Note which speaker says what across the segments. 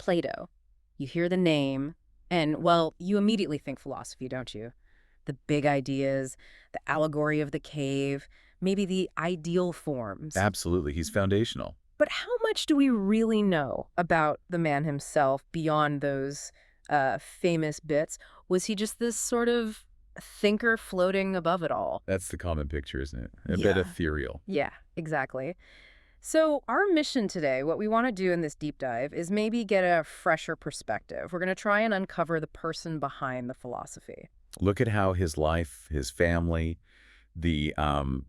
Speaker 1: Plato. You hear the name, and, well, you immediately think philosophy, don't you? The big ideas, the allegory of the cave, maybe the ideal forms.
Speaker 2: Absolutely, he's foundational.
Speaker 1: But how much do we really know about the man himself beyond those famous bits? Was he just this sort of thinker floating above it all?
Speaker 2: That's the common picture, isn't it? A bit
Speaker 1: Yeah.
Speaker 2: ethereal.
Speaker 1: Yeah, exactly. So our mission today, what we want to do in this deep dive is maybe get a fresher perspective. We're going to try and uncover the person behind the philosophy.
Speaker 2: Look at how his life, his family, the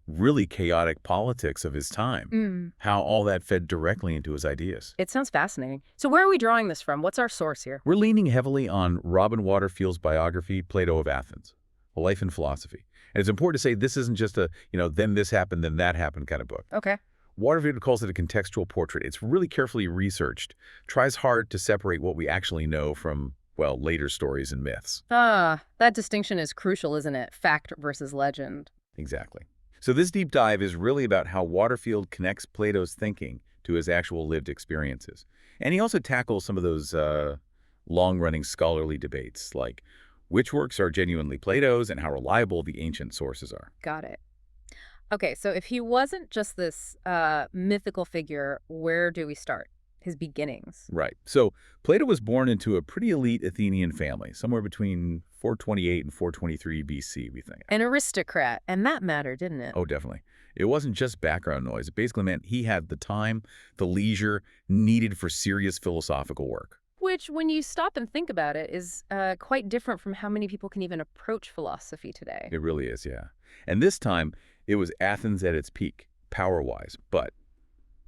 Speaker 2: really chaotic politics of his time, how all that fed directly into his ideas.
Speaker 1: It sounds fascinating. So where are we drawing this from? What's our source here?
Speaker 2: We're leaning heavily on Robin Waterfield's biography, Plato of Athens, A Life in Philosophy. And it's important to say this isn't just a, then this happened, then that happened kind of book.
Speaker 1: Okay.
Speaker 2: Waterfield calls it a contextual portrait. It's really carefully researched, tries hard to separate what we actually know from, well, later stories and myths.
Speaker 1: Ah, that distinction is crucial, isn't it? Fact versus legend.
Speaker 2: Exactly. So this deep dive is really about how Waterfield connects Plato's thinking to his actual lived experiences. And he also tackles some of those long-running scholarly debates, like which works are genuinely Plato's and how reliable the ancient sources are.
Speaker 1: Got it. Okay, so if he wasn't just this mythical figure, where do we start? His beginnings.
Speaker 2: Right. So Plato was born into a pretty elite Athenian family, somewhere between 428 and 423 BC, we think.
Speaker 1: An aristocrat, and that mattered, didn't it?
Speaker 2: Oh, definitely. It wasn't just background noise. It basically meant he had the time, the leisure needed for serious philosophical work.
Speaker 1: Which, when you stop and think about it, is quite different from how many people can even approach philosophy today.
Speaker 2: It really is, yeah. And this time, it was Athens at its peak, power-wise. But,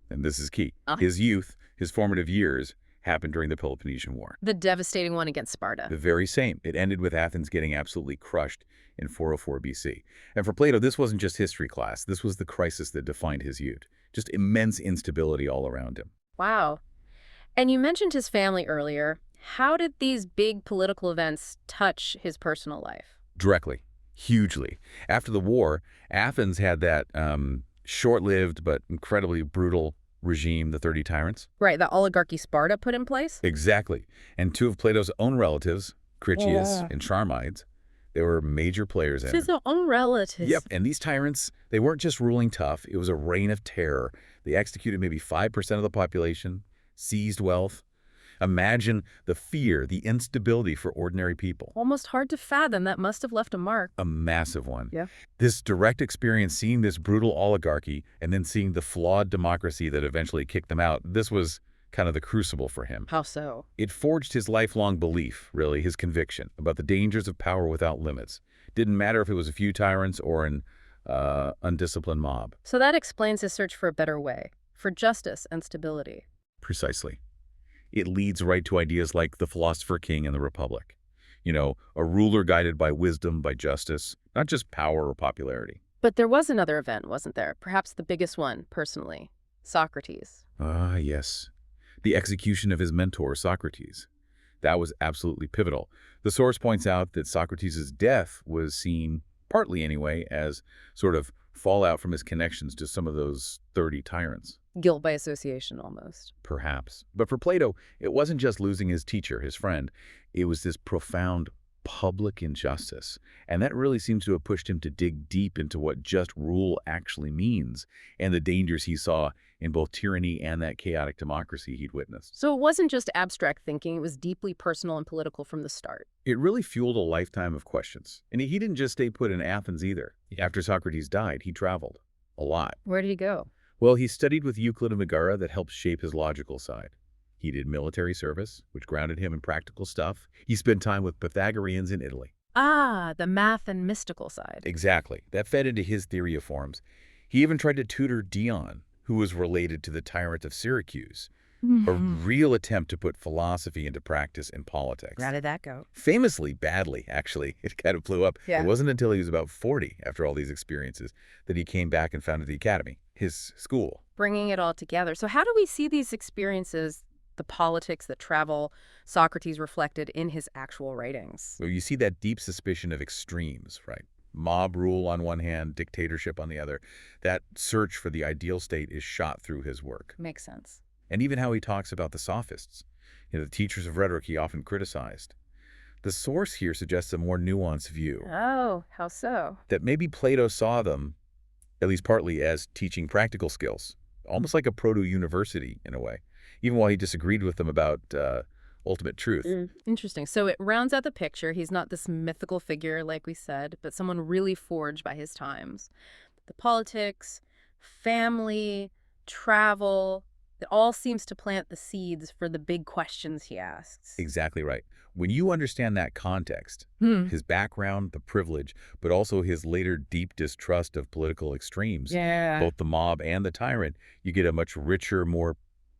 Speaker 2: and this is key, his youth, his formative years, happened during the Peloponnesian War.
Speaker 1: The devastating one against Sparta.
Speaker 2: The very same. It ended with Athens getting absolutely crushed in 404 BC. And for Plato, this wasn't just history class. This was the crisis that defined his youth. Just immense instability all around him.
Speaker 1: Wow. And you mentioned his family earlier. How did these big political events touch his personal life?
Speaker 2: Directly. Hugely. After the war, Athens had that short-lived but incredibly brutal regime, the 30 Tyrants.
Speaker 1: Right, the oligarchy Sparta put in place?
Speaker 2: Exactly. And two of Plato's own relatives, Critias and Charmides, they were major players in it.
Speaker 1: His own relatives.
Speaker 2: Yep, and these tyrants, they weren't just ruling tough. It was a reign of terror. They executed maybe 5% of the population, seized wealth. Imagine the fear, the instability for ordinary people.
Speaker 1: Almost hard to fathom. That must have left a mark.
Speaker 2: A massive one.
Speaker 1: Yeah.
Speaker 2: This direct experience, seeing this brutal oligarchy and then seeing the flawed democracy that eventually kicked them out, this was kind of the crucible for him.
Speaker 1: How so?
Speaker 2: It forged his lifelong belief, really, his conviction about the dangers of power without limits. Didn't matter if it was a few tyrants or an undisciplined mob.
Speaker 1: So that explains his search for a better way, for justice and stability.
Speaker 2: Precisely. It leads right to ideas like the philosopher king and the republic. A ruler guided by wisdom, by justice, not just power or popularity.
Speaker 1: But there was another event, wasn't there? Perhaps the biggest one, personally. Socrates.
Speaker 2: Ah, yes. The execution of his mentor, Socrates. That was absolutely pivotal. The source points out that Socrates' death was seen, partly anyway, as sort of fallout from his connections to some of those 30 tyrants.
Speaker 1: Guilt by association, almost.
Speaker 2: Perhaps. But for Plato, it wasn't just losing his teacher, his friend. It was this profound public injustice. And that really seems to have pushed him to dig deep into what just rule actually means and the dangers he saw in both tyranny and that chaotic democracy he'd witnessed.
Speaker 1: So it wasn't just abstract thinking. It was deeply personal and political from the start.
Speaker 2: It really fueled a lifetime of questions. And he didn't just stay put in Athens either. After Socrates died, he traveled a lot.
Speaker 1: Where did he go?
Speaker 2: Well, he studied with Euclid and Megara that helped shape his logical side. He did military service, which grounded him in practical stuff. He spent time with Pythagoreans in Italy.
Speaker 1: Ah, the math and mystical side.
Speaker 2: Exactly. That fed into his theory of forms. He even tried to tutor Dion, who was related to the tyrant of Syracuse, a real attempt to put philosophy into practice in politics.
Speaker 1: How did that go?
Speaker 2: Famously badly, actually. It kind of blew up.
Speaker 1: Yeah.
Speaker 2: It wasn't until he was about 40, after all these experiences, that he came back and founded the academy, his school.
Speaker 1: Bringing it all together. So how do we see these experiences, the politics, the travel, Socrates reflected in his actual writings?
Speaker 2: So you see that deep suspicion of extremes, right? Mob rule on one hand, dictatorship on the other. That search for the ideal state is shot through his work.
Speaker 1: Makes sense.
Speaker 2: And even how he talks about the Sophists. The teachers of rhetoric he often criticized. The source here suggests a more nuanced view,
Speaker 1: Oh, how so?
Speaker 2: that maybe Plato saw them, at least partly, as teaching practical skills, almost like a proto-university in a way, even while he disagreed with them about ultimate truth.
Speaker 1: Interesting. So it rounds out the picture. He's not this mythical figure, like we said, but someone really forged by his times. The politics, family, travel, it all seems to plant the seeds for the big questions he asks.
Speaker 2: Exactly right. When you understand that context,
Speaker 1: Hmm.
Speaker 2: his background, the privilege, but also his later deep distrust of political extremes,
Speaker 1: Yeah.
Speaker 2: both the mob and the tyrant, you get a much richer, more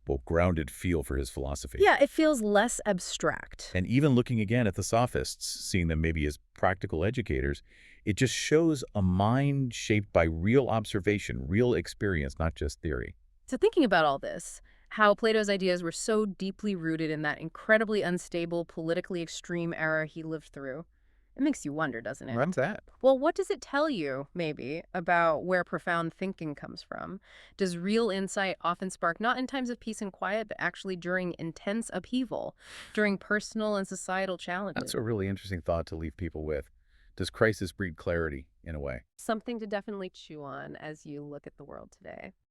Speaker 2: well, grounded feel for his philosophy.
Speaker 1: Yeah, it feels less abstract.
Speaker 2: And even looking again at the Sophists, seeing them maybe as practical educators, it just shows a mind shaped by real observation, real experience, not just theory.
Speaker 1: So thinking about all this, how Plato's ideas were so deeply rooted in that incredibly unstable, politically extreme era he lived through, it makes you wonder, doesn't it?
Speaker 2: Runs that.
Speaker 1: Well, what does it tell you, maybe, about where profound thinking comes from? Does real insight often spark not in times of peace and quiet, but actually during intense upheaval, during personal and societal challenges?
Speaker 2: That's a really interesting thought to leave people with. Does crisis breed clarity in a way?
Speaker 1: Something to definitely chew on as you look at the world today.